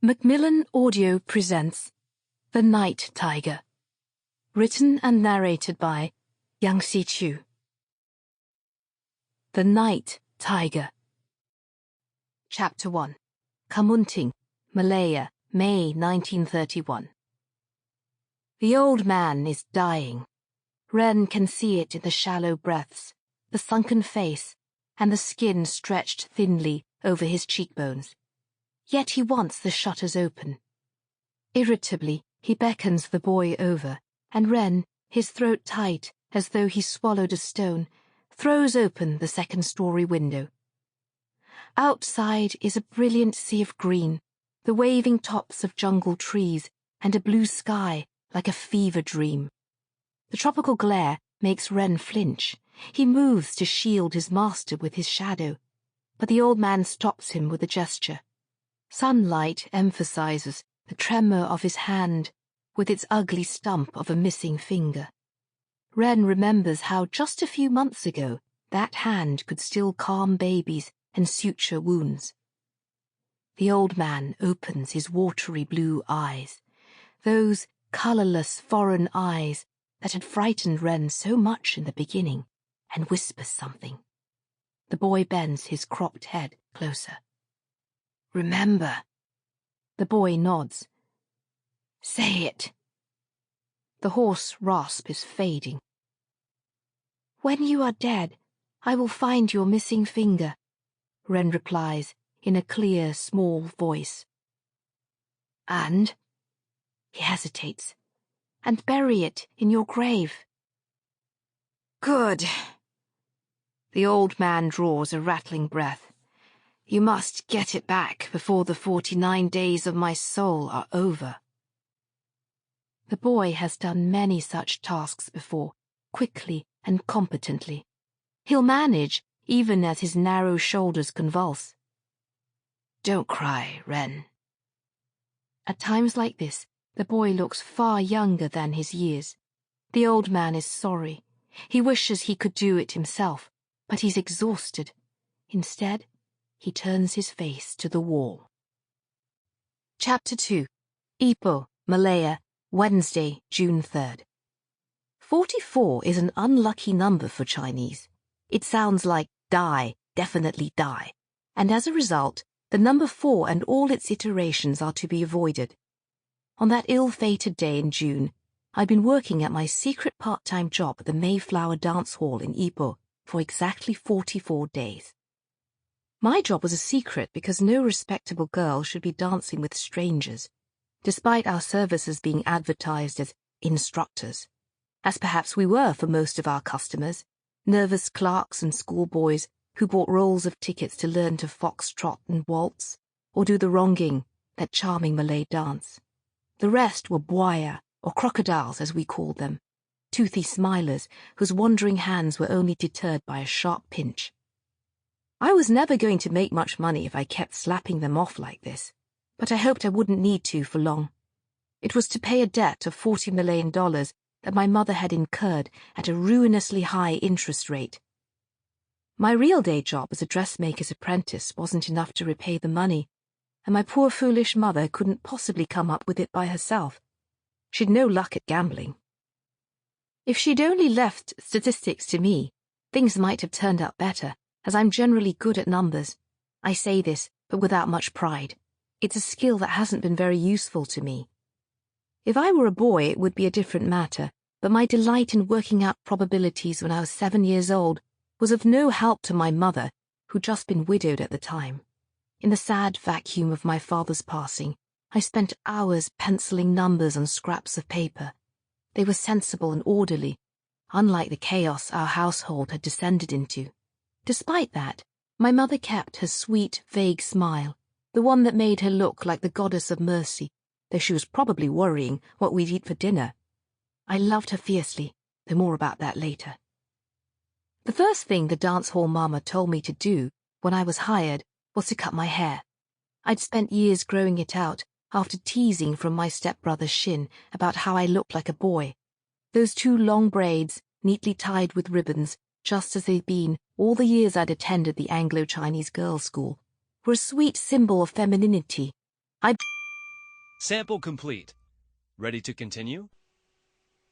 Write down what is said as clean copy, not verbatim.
Macmillan Audio presents The Night Tiger, written and narrated by Yangsze Choo. The Night Tiger. Chapter 1. Kamunting, Malaya, May 1931. The old man is dying. Ren can see it in the shallow breaths, the sunken face, and the skin stretched thinly over his cheekbones. Yet he wants the shutters open. Irritably, he beckons the boy over, and Ren, his throat tight as though he swallowed a stone, throws open the second-story window. Outside is a brilliant sea of green, the waving tops of jungle trees, and a blue sky like a fever dream. The tropical glare makes Ren flinch. He moves to shield his master with his shadow, but the old man stops him with a gesture. Sunlight emphasizes the tremor of his hand with its ugly stump of a missing finger. Ren remembers how just a few months ago that hand could still calm babies and suture wounds. The old man opens his watery blue eyes, those colorless foreign eyes that had frightened Ren so much in the beginning, and whispers something. The boy bends his cropped head closer. "Remember." The boy nods. "Say it." The hoarse rasp is fading. "When you are dead, I will find your missing finger," Ren replies in a clear, small voice. "And?" He hesitates. "And bury it in your grave." "Good." The old man draws a rattling breath. "You must get it back before the 49 days of my soul are over." The boy has done many such tasks before, quickly and competently. He'll manage, even as his narrow shoulders convulse. "Don't cry, Ren." At times like this, the boy looks far younger than his years. The old man is sorry. He wishes he could do it himself, but he's exhausted. Instead, he turns his face to the wall. Chapter 2. Ipoh, Malaya, Wednesday, June 3rd. 44 is an unlucky number for Chinese. It sounds like die, definitely die, and as a result, the number 4 and all its iterations are to be avoided. On that ill-fated day in June, I'd been working at my secret part-time job at the Mayflower Dance Hall in Ipoh for exactly 44 days. My job was a secret because no respectable girl should be dancing with strangers, despite our services being advertised as instructors, as perhaps we were for most of our customers, nervous clerks and schoolboys who bought rolls of tickets to learn to foxtrot and waltz, or do the ronging, that charming Malay dance. The rest were buaya, or crocodiles as we called them, toothy smilers whose wandering hands were only deterred by a sharp pinch. I was never going to make much money if I kept slapping them off like this, but I hoped I wouldn't need to for long. It was to pay a debt of $40 million that my mother had incurred at a ruinously high interest rate. My real day job as a dressmaker's apprentice wasn't enough to repay the money, and my poor foolish mother couldn't possibly come up with it by herself. She'd no luck at gambling. If she'd only left statistics to me, things might have turned out better, as I'm generally good at numbers. I say this, but without much pride. It's a skill that hasn't been very useful to me. If I were a boy, it would be a different matter, but my delight in working out probabilities when I was 7 years old was of no help to my mother, who'd just been widowed at the time. In the sad vacuum of my father's passing, I spent hours penciling numbers on scraps of paper. They were sensible and orderly, unlike the chaos our household had descended into. Despite that, my mother kept her sweet, vague smile, the one that made her look like the goddess of mercy, though she was probably worrying what we'd eat for dinner. I loved her fiercely, though more about that later. The first thing the dance hall mama told me to do when I was hired was to cut my hair. I'd spent years growing it out after teasing from my stepbrother's shin about how I looked like a boy. Those 2 long braids, neatly tied with ribbons, just as they'd been all the years I'd attended the Anglo-Chinese girls' school, were a sweet symbol of femininity. Sample complete. Ready to continue?